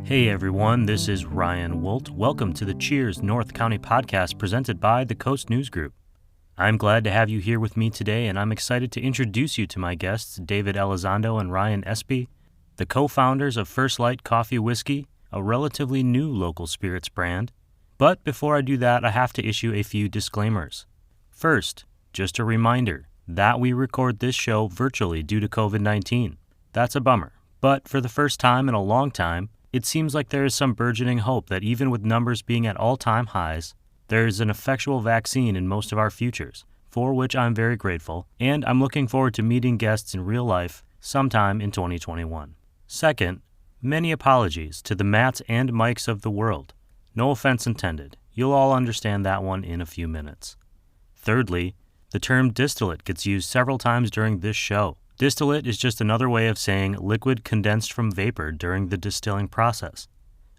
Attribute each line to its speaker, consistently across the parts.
Speaker 1: Hey everyone, this is Ryan Wolt. Welcome to the Cheers North County podcast presented by the Coast News Group. I'm glad to have you here with me today, and I'm excited to introduce you to my guests, David Elizondo and Ryan Espi, the co-founders of First Light Coffee Whiskey, a relatively new local spirits brand. But before I do that, I have to issue a few disclaimers. First, just a reminder that we record this show virtually due to COVID-19. That's a bummer, but for the first time in a long time, it seems like there is some burgeoning hope that even with numbers being at all-time highs, there is an effectual vaccine in most of our futures, for which I'm very grateful, and I'm looking forward to meeting guests in real life sometime in 2021. Second, many apologies to the Matts and Mikes of the world. No offense intended. You'll all understand that one in a few minutes. Thirdly, the term distillate gets used several times during this show. Distillate is just another way of saying liquid condensed from vapor during the distilling process.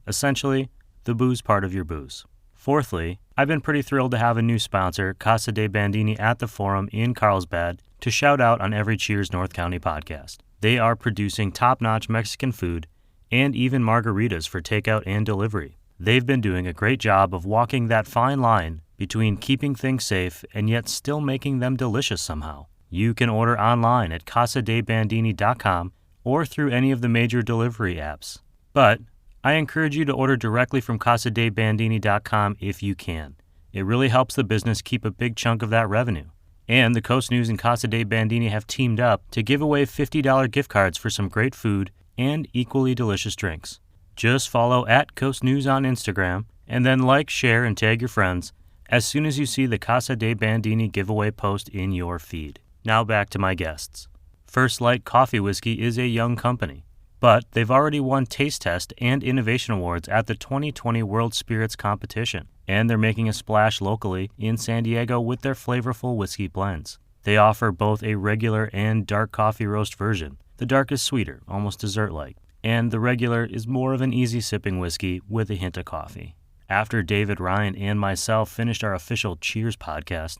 Speaker 1: Essentially, the booze part of your booze. Fourthly, I've been pretty thrilled to have a new sponsor, Casa de Bandini at the Forum in Carlsbad, to shout out on every Cheers North County podcast. They are producing top-notch Mexican food and even margaritas for takeout and delivery. They've been doing a great job of walking that fine line between keeping things safe and yet still making them delicious somehow. You can order online at casadebandini.com or through any of the major delivery apps. But I encourage you to order directly from casadebandini.com if you can. It really helps the business keep a big chunk of that revenue. And the Coast News and Casa de Bandini have teamed up to give away $50 gift cards for some great food and equally delicious drinks. Just follow at Coast News on Instagram and then like, share, and tag your friends as soon as you see the Casa de Bandini giveaway post in your feed. Now back to my guests. First Light Coffee Whiskey is a young company, but they've already won Taste Test and Innovation Awards at the 2020 World Spirits Competition, and they're making a splash locally in San Diego with their flavorful whiskey blends. They offer both a regular and dark coffee roast version. The dark is sweeter, almost dessert-like, and the regular is more of an easy-sipping whiskey with a hint of coffee. After David, Ryan, and myself finished our official Cheers podcast,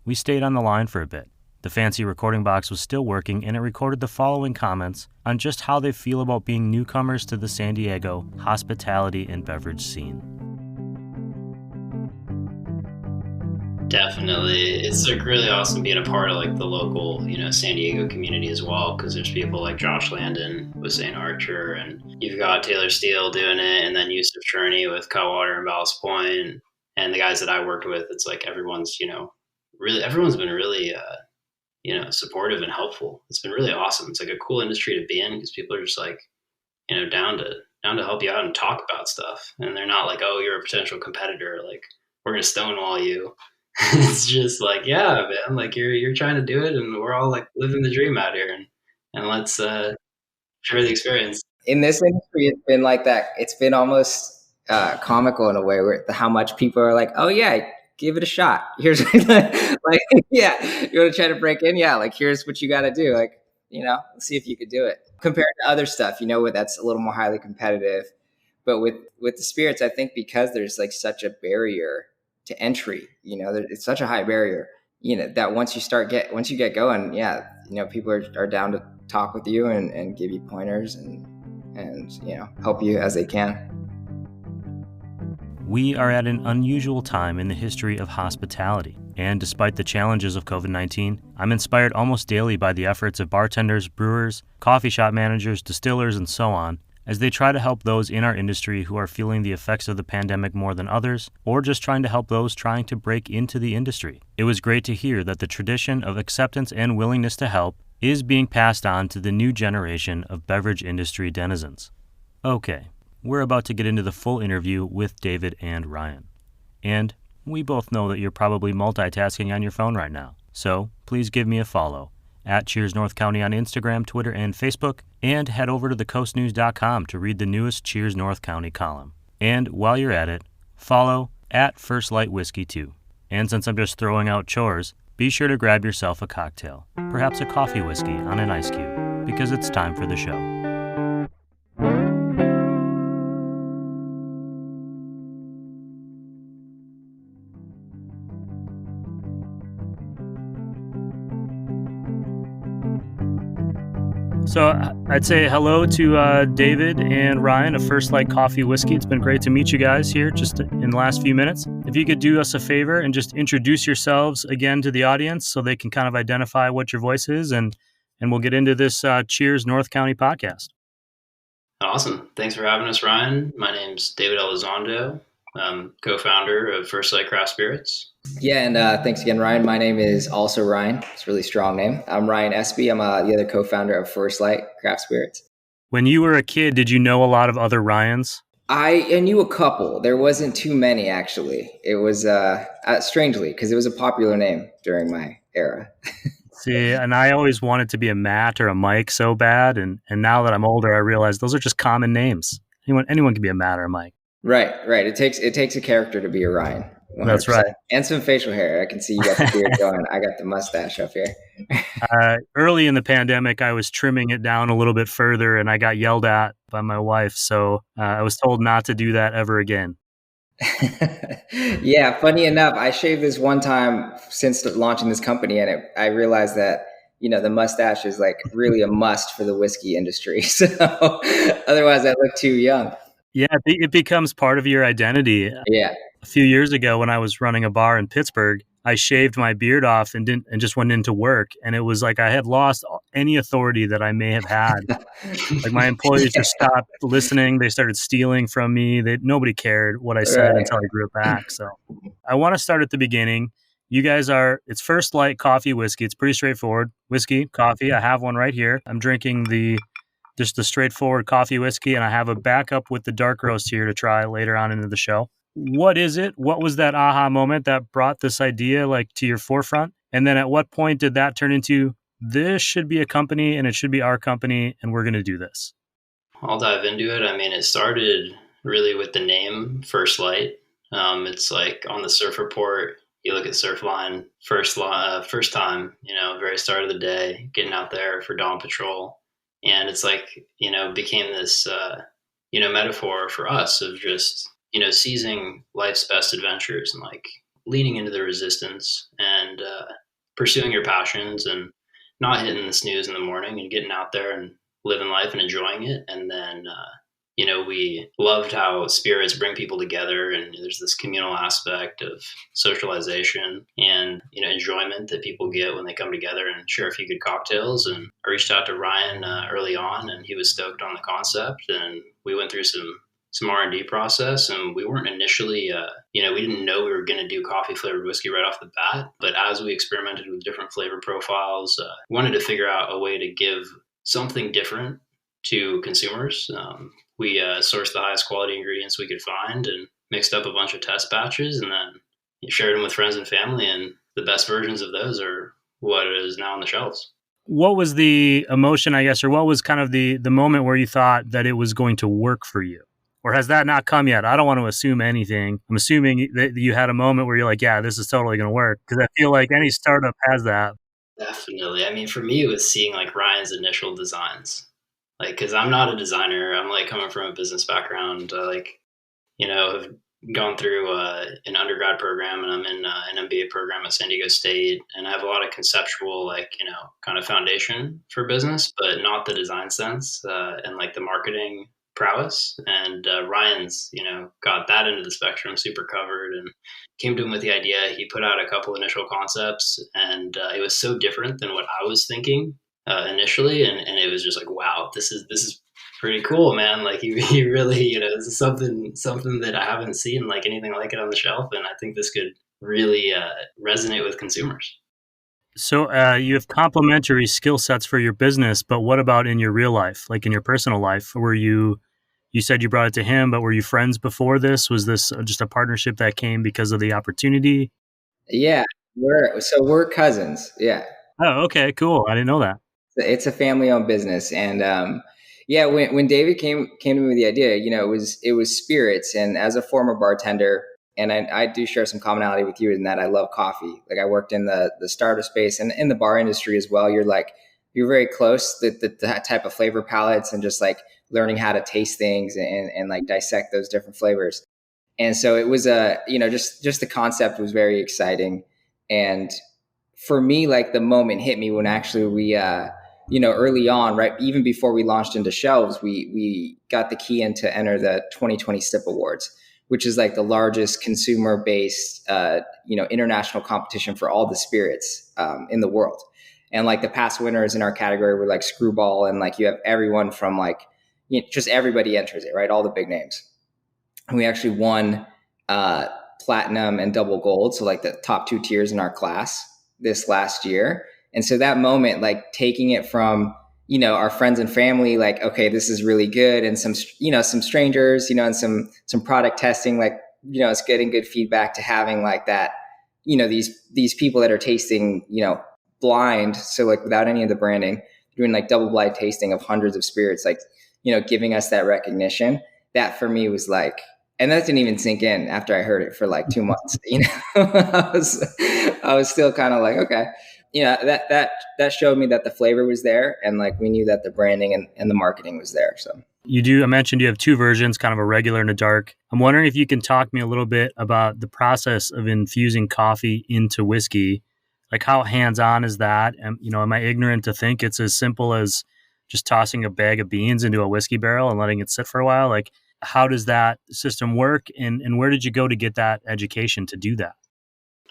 Speaker 1: we stayed on the line for a bit. The fancy recording box was still working, and it recorded the following comments on just how they feel about being newcomers to the San Diego hospitality and beverage scene.
Speaker 2: Definitely. It's really awesome being a part of the local, San Diego community as well, because there's people like Josh Landon with St. Archer, and you've got Taylor Steele doing it, and then Yusuf Cherney with Cutwater and Ballast Point, and the guys that I worked with. It's like everyone's been really supportive and helpful. It's been really awesome. It's like a cool industry to be in because people are just down to help you out and talk about stuff. And they're not like, oh, you're a potential competitor. Like, we're going to stonewall you. It's just like, yeah, man, like you're trying to do it, and we're all like living the dream out here, and let's share the experience.
Speaker 3: In this industry, it's been like that. It's been almost comical in a way where how much people are like, oh yeah, give it a shot. Here's yeah, you want to try to break in? Yeah, like here's what you got to do. Like, let's see if you could do it. Compared to other stuff, that's a little more highly competitive. But with the spirits, I think because there's like such a barrier to entry, it's such a high barrier, that once you get going, yeah, people are down to talk with you and give you pointers and help you as they can.
Speaker 1: We are at an unusual time in the history of hospitality, and despite the challenges of COVID-19, I'm inspired almost daily by the efforts of bartenders, brewers, coffee shop managers, distillers, and so on, as they try to help those in our industry who are feeling the effects of the pandemic more than others, or just trying to help those trying to break into the industry. It was great to hear that the tradition of acceptance and willingness to help is being passed on to the new generation of beverage industry denizens. Okay. We're about to get into the full interview with David and Ryan. And we both know that you're probably multitasking on your phone right now. So please give me a follow at Cheers North County on Instagram, Twitter, and Facebook, and head over to thecoastnews.com to read the newest Cheers North County column. And while you're at it, follow at First Light Whiskey too. And since I'm just throwing out chores, be sure to grab yourself a cocktail, perhaps a coffee whiskey on an ice cube, because it's time for the show. So I'd say hello to David and Ryan of First Light Coffee Whiskey. It's been great to meet you guys here just in the last few minutes. If you could do us a favor and just introduce yourselves again to the audience so they can kind of identify what your voice is, and we'll get into this Cheers North County podcast.
Speaker 2: Awesome. Thanks for having us, Ryan. My name's David Elizondo. I'm co-founder of First Light Craft Spirits.
Speaker 3: Yeah, and thanks again, Ryan. My name is also Ryan. It's a really strong name. I'm Ryan Espi. I'm the other co-founder of First Light Craft Spirits.
Speaker 1: When you were a kid, did you know a lot of other Ryans?
Speaker 3: I knew a couple. There wasn't too many, actually. It was, strangely, because it was a popular name during my era.
Speaker 1: See, and I always wanted to be a Matt or a Mike so bad, and now that I'm older, I realize those are just common names. Anyone can be a Matt or a Mike.
Speaker 3: Right. It takes a character to be a Ryan. 100%.
Speaker 1: That's right.
Speaker 3: And some facial hair. I can see you got the beard going. I got the mustache up here.
Speaker 1: Early in the pandemic, I was trimming it down a little bit further, and I got yelled at by my wife. So I was told not to do that ever again.
Speaker 3: Yeah, funny enough, I shaved this one time since launching this company, and I realized that the mustache is like really a must for the whiskey industry. So otherwise, I look too young.
Speaker 1: Yeah, it becomes part of your identity.
Speaker 3: Yeah.
Speaker 1: A few years ago, when I was running a bar in Pittsburgh, I shaved my beard off and just went into work, and it was like I had lost any authority that I may have had. Like my employees just stopped listening; they started stealing from me. Nobody cared what I said until I grew it back. So I want to start at the beginning. You guys it's First Light Coffee Whiskey. It's pretty straightforward. Whiskey, coffee. I have one right here. I'm drinking just the straightforward coffee whiskey, and I have a backup with the dark roast here to try later on into the show. What is it? What was that aha moment that brought this idea to your forefront? And then at what point did that turn into, this should be a company and it should be our company and we're going to do this?
Speaker 2: I'll dive into it. I mean, it started really with the name First Light. It's like on the surf report, you look at Surfline, first time, very start of the day, getting out there for dawn patrol. And it's became this, metaphor for us of just, seizing life's best adventures and leaning into the resistance and pursuing your passions and not hitting the snooze in the morning and getting out there and living life and enjoying it. And then, we loved how spirits bring people together, and there's this communal aspect of socialization and, enjoyment that people get when they come together and share a few good cocktails. And I reached out to Ryan early on, and he was stoked on the concept. And we went through some R&D process, and we weren't initially, we didn't know we were going to do coffee flavored whiskey right off the bat. But as we experimented with different flavor profiles, we wanted to figure out a way to give something different to consumers. We sourced the highest quality ingredients we could find and mixed up a bunch of test batches, and then shared them with friends and family. And the best versions of those are what is now on the shelves.
Speaker 1: What was the emotion, I guess, or what was kind of the moment where you thought that it was going to work for you? Or has that not come yet? I don't want to assume anything. I'm assuming that you had a moment where you're like, yeah, this is totally going to work. Because I feel like any startup has that.
Speaker 2: Definitely. I mean, for me, it was seeing Ryan's initial designs. Because I'm not a designer. I'm coming from a business background. Have gone through an undergrad program, and I'm in an MBA program at San Diego State. And I have a lot of conceptual, kind of foundation for business, but not the design sense and the marketing prowess. And Ryan's, got that into the spectrum, super covered, and came to him with the idea. He put out a couple initial concepts, and it was so different than what I was thinking initially. And it was just wow, this is pretty cool, man. He really, this is something that I haven't seen anything like it on the shelf. And I think this could really resonate with consumers.
Speaker 1: So you have complementary skill sets for your business, but what about in your real life, in your personal life? Were you said you brought it to him, but were you friends before this? Was this just a partnership that came because of the opportunity?
Speaker 3: Yeah, we're cousins. Yeah.
Speaker 1: Oh, okay, cool. I didn't know that.
Speaker 3: It's a family-owned business, and when David came to me with the idea, it was spirits, and as a former bartender, and I do share some commonality with you in that I love coffee. I worked in the startup space and in the bar industry as well. You're very close to that type of flavor palettes and just learning how to taste things and dissect those different flavors. And so it was just the concept was very exciting. And for me, the moment hit me when actually we early on, right, even before we launched into shelves, we got the key in to enter the 2020 SIP Awards, which is like the largest consumer-based, international competition for all the spirits in the world. And like the past winners in our category were like Screwball, and like you have everyone from like, just everybody enters it, right? All the big names. And we actually won platinum and double gold, so like the top 2 tiers in our class this last year. And so that moment, like taking it from, our friends and family, like, okay, this is really good. And some strangers, and some product testing, like, it's getting good feedback, to having like that, these people that are tasting, blind. So like without any of the branding, doing like double blind tasting of hundreds of spirits, like, giving us that recognition. That for me was like, and that didn't even sink in after I heard it for like 2 months. I was still kind of like, okay, that showed me that the flavor was there, and like we knew that the branding and the marketing was there. So
Speaker 1: I mentioned you have 2 versions, kind of a regular and a dark. I'm wondering if you can talk me a little bit about the process of infusing coffee into whiskey. Like, how hands-on is that? And, am I ignorant to think it's as simple as just tossing a bag of beans into a whiskey barrel and letting it sit for a while? Like, how does that system work? And where did you go to get that education to do that?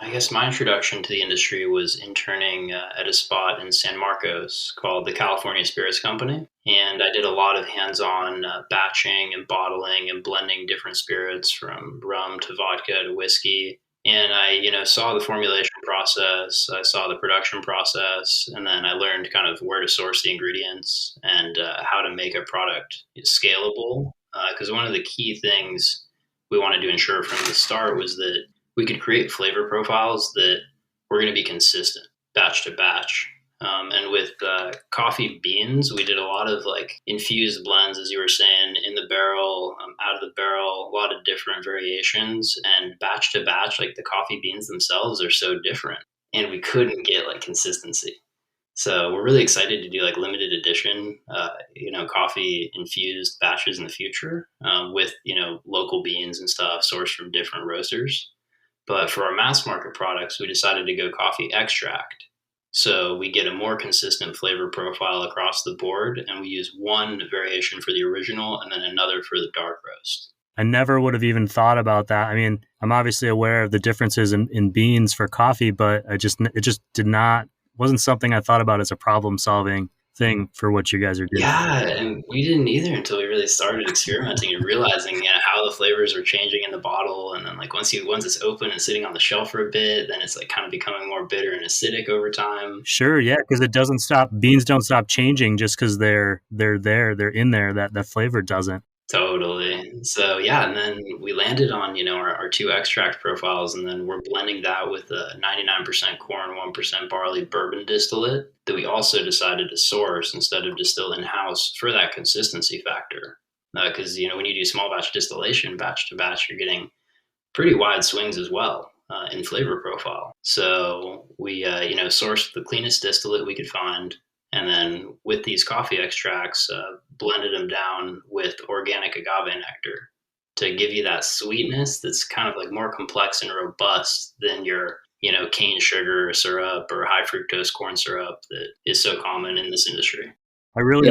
Speaker 2: I guess my introduction to the industry was interning at a spot in San Marcos called the California Spirits Company. And I did a lot of hands-on batching and bottling and blending different spirits from rum to vodka to whiskey. And I, saw the formulation process, I saw the production process, and then I learned kind of where to source the ingredients and how to make a product scalable. Because one of the key things we wanted to ensure from the start was that we could create flavor profiles that were going to be consistent batch to batch. And with coffee beans, we did a lot of like infused blends, as you were saying, in the barrel, out of the barrel, a lot of different variations. And batch to batch, like the coffee beans themselves are so different. And we couldn't get like consistency. So we're really excited to do like limited edition, coffee infused batches in the future with, local beans and stuff sourced from different roasters. But for our mass market products, we decided to go coffee extract. So we get a more consistent flavor profile across the board, and we use one variation for the original and then another for the dark roast.
Speaker 1: I never would have even thought about that. I mean, I'm obviously aware of the differences in beans for coffee, but it just wasn't something I thought about as a problem solving thing for what you guys are doing.
Speaker 2: Yeah, and we didn't either until we really started experimenting and realizing how the flavors are changing in the bottle. And then like once it's open and sitting on the shelf for a bit, then it's like kind of becoming more bitter and acidic over time.
Speaker 1: Sure, yeah, because beans don't stop changing just because they're in there. That flavor doesn't.
Speaker 2: Totally. So yeah, and then we landed on, our 2 extract profiles, and then we're blending that with a 99% corn, 1% barley bourbon distillate that we also decided to source instead of distill in-house for that consistency factor. Because, when you do small batch distillation, batch to batch, you're getting pretty wide swings as well in flavor profile. So we, sourced the cleanest distillate we could find. And then with these coffee extracts, blended them down with organic agave nectar to give you that sweetness that's kind of like more complex and robust than your, cane sugar syrup or high fructose corn syrup that is so common in this industry.
Speaker 1: I really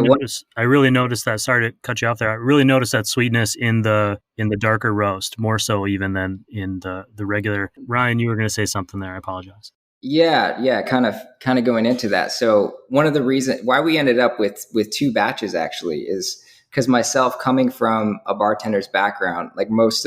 Speaker 1: noticed that. Sorry to cut you off there. I really noticed that sweetness in the darker roast, more so even than in the regular. Ryan, you were going to say something there. I apologize.
Speaker 3: Yeah, kind of going into that. So one of the reasons why we ended up with 2 batches actually is because myself, coming from a bartender's background, like most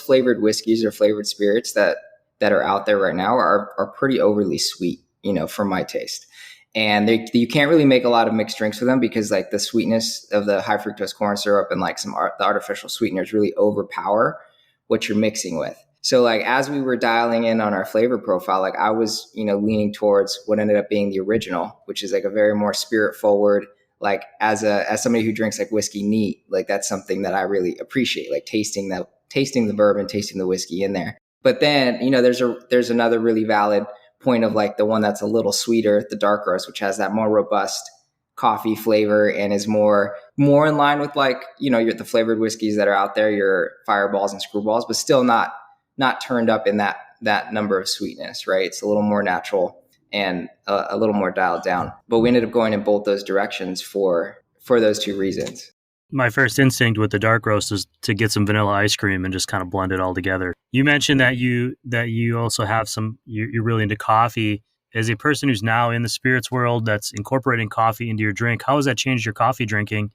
Speaker 3: flavored whiskeys or flavored spirits that are out there right now are pretty overly sweet, for my taste. And you can't really make a lot of mixed drinks with them because like the sweetness of the high fructose corn syrup and like the artificial sweeteners really overpower what you're mixing with. So like as we were dialing in on our flavor profile, like I was, leaning towards what ended up being the original, which is like a very more spirit forward, like as somebody who drinks like whiskey neat, like that's something that I really appreciate, like tasting the bourbon, tasting the whiskey in there. But then, there's another really valid point of like the one that's a little sweeter, the dark roast, which has that more robust coffee flavor and is more in line with like, the flavored whiskeys that are out there, your Fireballs and Screwballs, but still not turned up in that number of sweetness, right? It's a little more natural and a little more dialed down. But we ended up going in both those directions for those two reasons.
Speaker 1: My first instinct with the dark roast is to get some vanilla ice cream and just kind of blend it all together. You mentioned that you also have you're really into coffee. As a person who's now in the spirits world that's incorporating coffee into your drink, how has that changed your coffee drinking?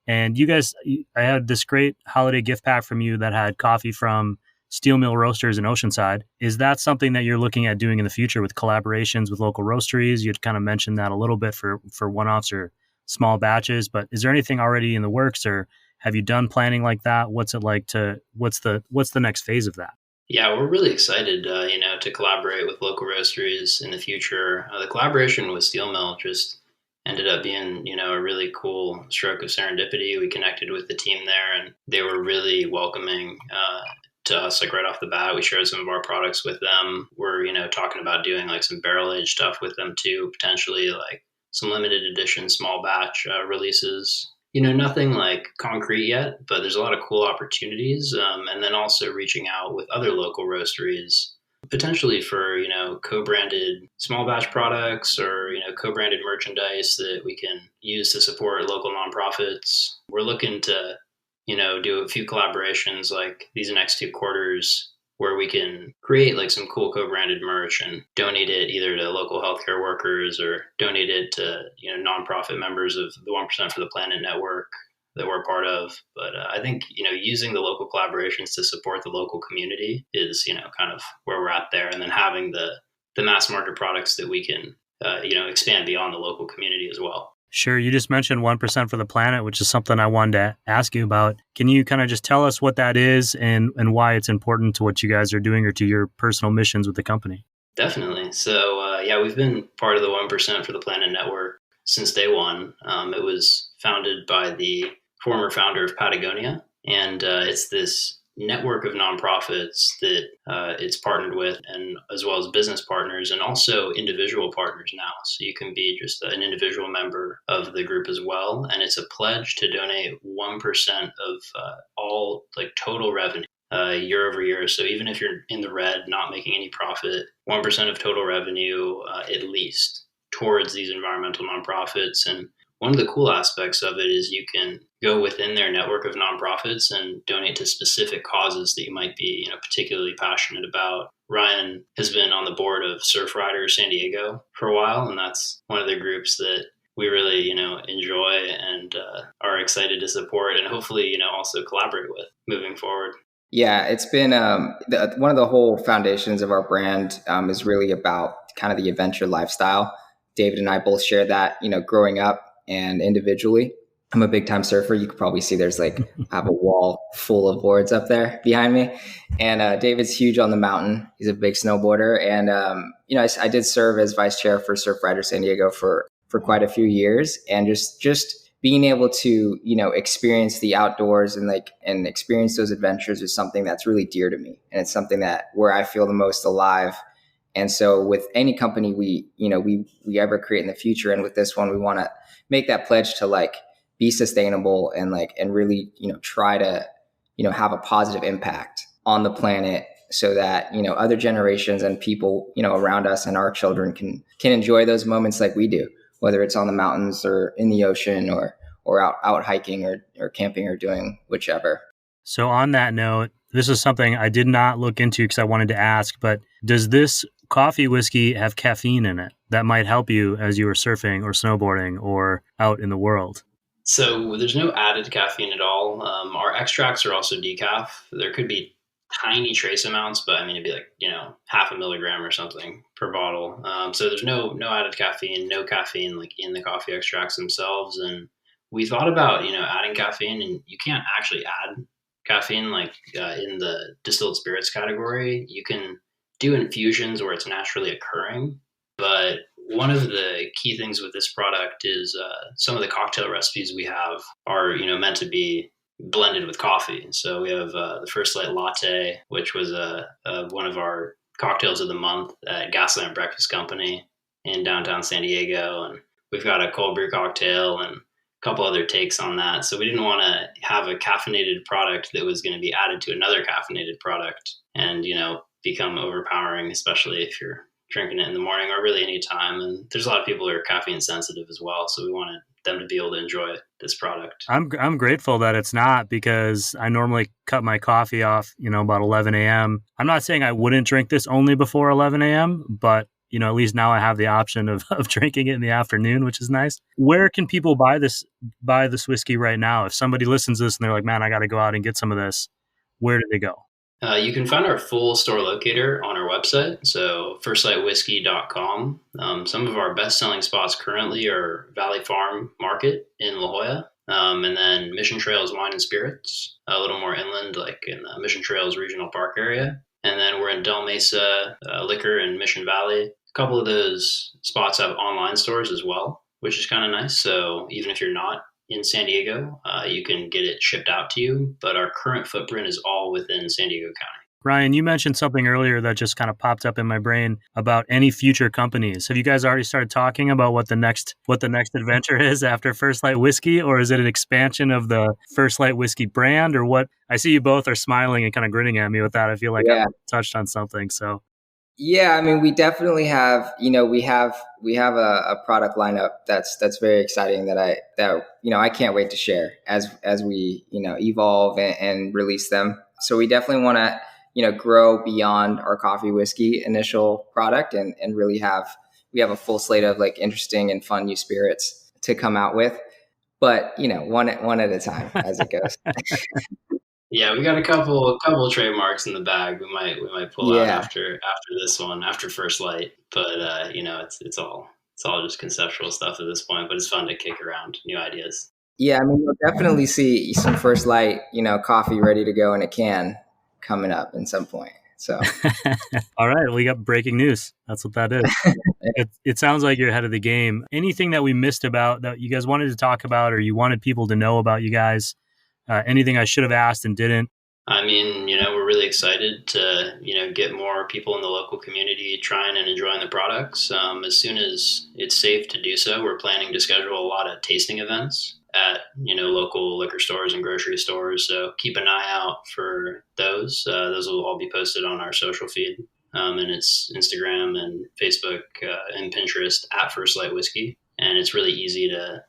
Speaker 1: And you guys, I had this great holiday gift pack from you that had coffee from Steel Mill Roasters in Oceanside. Is that something that you're looking at doing in the future with collaborations with local roasteries? You'd kind of mentioned that a little bit for one-offs or small batches, but is there anything already in the works, or have you done planning like that? What's it like what's the next phase of that?
Speaker 2: Yeah, we're really excited, to collaborate with local roasteries in the future. The collaboration with Steel Mill just ended up being, a really cool stroke of serendipity. We connected with the team there, and they were really welcoming to us, like right off the bat. We shared some of our products with them. We're, talking about doing like some barrel aged stuff with them too, potentially like some limited edition small batch releases. Nothing like concrete yet, but there's a lot of cool opportunities. And then also reaching out with other local roasteries, potentially for, co-branded small batch products or, co-branded merchandise that we can use to support local nonprofits. We're looking to, do a few collaborations like these next 2 quarters where we can create like some cool co-branded merch and donate it either to local healthcare workers or donate it to, nonprofit members of the 1% for the Planet Network that we're part of. But I think, using the local collaborations to support the local community is, kind of where we're at there. And then having the mass market products that we can, expand beyond the local community as well.
Speaker 1: Sure. You just mentioned 1% for the Planet, which is something I wanted to ask you about. Can you kind of just tell us what that is and why it's important to what you guys are doing or to your personal missions with the company?
Speaker 2: Definitely. So, we've been part of the 1% for the Planet Network since day one. It was founded by the former founder of Patagonia, and it's this network of nonprofits that it's partnered with, and as well as business partners and also individual partners now. So you can be just an individual member of the group as well. And it's a pledge to donate 1% of all like total revenue year over year. So even if you're in the red, not making any profit, 1% of total revenue at least towards these environmental nonprofits. And one of the cool aspects of it is you can go within their network of nonprofits and donate to specific causes that you might be, particularly passionate about. Ryan has been on the board of Surf Riders San Diego for a while, and that's one of the groups that we really, enjoy and are excited to support and hopefully, also collaborate with moving forward.
Speaker 3: Yeah, it's been one of the whole foundations of our brand is really about kind of the adventure lifestyle. David and I both share that, growing up and individually. I'm a big time surfer. You could probably see there's I have a wall full of boards up there behind me. And David's huge on the mountain. He's a big snowboarder. And, I did serve as vice chair for Surf Riders San Diego for quite a few years. And just being able to, experience the outdoors and experience those adventures is something that's really dear to me. And it's something where I feel the most alive. And so with any company we ever create in the future, and with this one, we want to make that pledge to be sustainable and really, try to, have a positive impact on the planet so that, other generations and people, around us and our children can enjoy those moments like we do, whether it's on the mountains or in the ocean or out hiking or camping or doing whichever.
Speaker 1: So on that note, this is something I did not look into because I wanted to ask, but does this coffee whiskey have caffeine in it that might help you as you are surfing or snowboarding or out in the world?
Speaker 2: So there's no added caffeine at all. Our extracts are also decaf. There could be tiny trace amounts, but I mean, it'd be half a milligram or something per bottle. So there's no added caffeine, no caffeine in the coffee extracts themselves. And we thought about, adding caffeine, and you can't actually add caffeine in the distilled spirits category. You can do infusions where it's naturally occurring, but one of the key things with this product is some of the cocktail recipes we have are, meant to be blended with coffee. So we have the First Light Latte, which was one of our cocktails of the month at Gaslamp Breakfast Company in downtown San Diego. And we've got a cold brew cocktail and a couple other takes on that. So we didn't want to have a caffeinated product that was going to be added to another caffeinated product and, become overpowering, especially if you're drinking it in the morning or really any time. And there's a lot of people who are caffeine sensitive as well. So we wanted them to be able to enjoy this product.
Speaker 1: I'm grateful that it's not, because I normally cut my coffee off, about 11 a.m. I'm not saying I wouldn't drink this only before 11 a.m., but at least now I have the option of drinking it in the afternoon, which is nice. Where can people buy this whiskey right now? If somebody listens to this and they're like, man, I got to go out and get some of this, where do they go?
Speaker 2: You can find our full store locator on our website, so firstlightwhiskey.com. Some of our best-selling spots currently are Valley Farm Market in La Jolla, and then Mission Trails Wine and Spirits, a little more inland, like in the Mission Trails Regional Park area. And then we're in Del Mesa Liquor in Mission Valley. A couple of those spots have online stores as well, which is kind of nice. So even if you're not in San Diego, you can get it shipped out to you. But our current footprint is all within San Diego County.
Speaker 1: Ryan, you mentioned something earlier that just kind of popped up in my brain about any future companies. Have you guys already started talking about what the next adventure is after First Light Whiskey, or is it an expansion of the First Light Whiskey brand, or what? I see you both are smiling and kind of grinning at me with that. I feel like I touched on something. So
Speaker 3: yeah, I mean, we definitely have, we have a product lineup that's very exciting that I can't wait to share as we, evolve and release them. So we definitely want to, grow beyond our coffee whiskey initial product and really we have a full slate of like interesting and fun new spirits to come out with, but one at a time as it goes.
Speaker 2: Yeah, we got a couple of trademarks in the bag. We might pull out after this one, after First Light. But it's all just conceptual stuff at this point. But it's fun to kick around new ideas.
Speaker 3: Yeah, I mean, you'll definitely see some First Light, coffee ready to go in a can coming up at some point. So,
Speaker 1: all right, we got breaking news. That's what that is. It sounds like you're ahead of the game. Anything that we missed about that you guys wanted to talk about, or you wanted people to know about you guys? Anything I should have asked and didn't?
Speaker 2: I mean, we're really excited to, get more people in the local community trying and enjoying the products. As soon as it's safe to do so, we're planning to schedule a lot of tasting events at, local liquor stores and grocery stores. So keep an eye out for those. Those will all be posted on our social feed. And it's Instagram and Facebook and Pinterest at First Light Whiskey. And it's really easy to,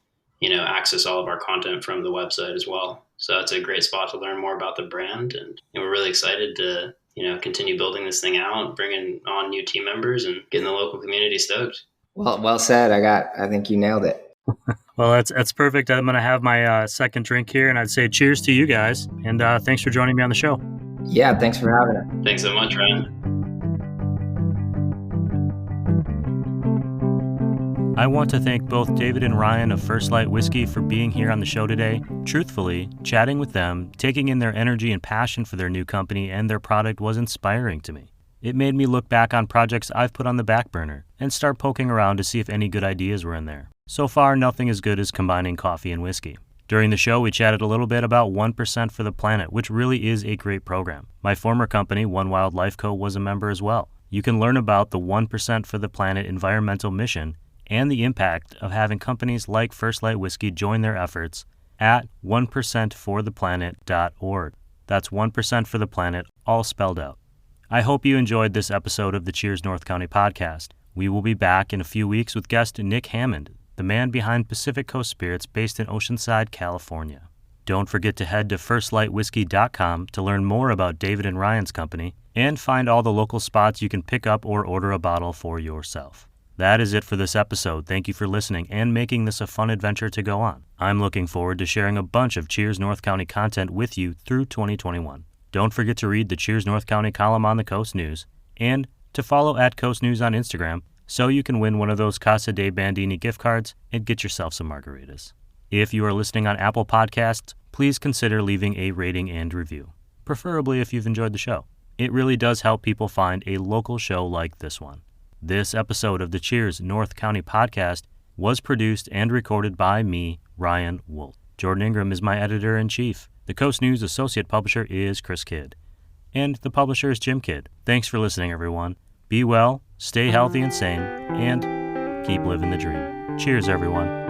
Speaker 2: access all of our content from the website as well. So it's a great spot to learn more about the brand. And we're really excited to, continue building this thing out, bringing on new team members and getting the local community stoked.
Speaker 3: Well said. I think you nailed it.
Speaker 1: Well, that's perfect. I'm going to have my second drink here, and I'd say cheers to you guys. And thanks for joining me on the show.
Speaker 3: Yeah, thanks for having us.
Speaker 2: Thanks so much, Ryan.
Speaker 1: I want to thank both David and Ryan of First Light Whiskey for being here on the show today. Truthfully, chatting with them, taking in their energy and passion for their new company and their product was inspiring to me. It made me look back on projects I've put on the back burner and start poking around to see if any good ideas were in there. So far, nothing as good as combining coffee and whiskey. During the show, we chatted a little bit about 1% for the Planet, which really is a great program. My former company, One Wild Life Co., was a member as well. You can learn about the 1% for the Planet environmental mission and the impact of having companies like First Light Whiskey join their efforts at 1percentfortheplanet.org. That's 1% for the Planet, all spelled out. I hope you enjoyed this episode of the Cheers North County podcast. We will be back in a few weeks with guest Nick Hammond, the man behind Pacific Coast Spirits based in Oceanside, California. Don't forget to head to firstlightwhiskey.com to learn more about David and Ryan's company and find all the local spots you can pick up or order a bottle for yourself. That is it for this episode. Thank you for listening and making this a fun adventure to go on. I'm looking forward to sharing a bunch of Cheers North County content with you through 2021. Don't forget to read the Cheers North County column on the Coast News and to follow at Coast News on Instagram so you can win one of those Casa de Bandini gift cards and get yourself some margaritas. If you are listening on Apple Podcasts, please consider leaving a rating and review, preferably if you've enjoyed the show. It really does help people find a local show like this one. This episode of the Cheers North County podcast was produced and recorded by me, Ryan Wolf. Jordan Ingram is my editor-in-chief. The Coast News associate publisher is Chris Kidd. And the publisher is Jim Kidd. Thanks for listening, everyone. Be well, stay healthy and sane, and keep living the dream. Cheers, everyone.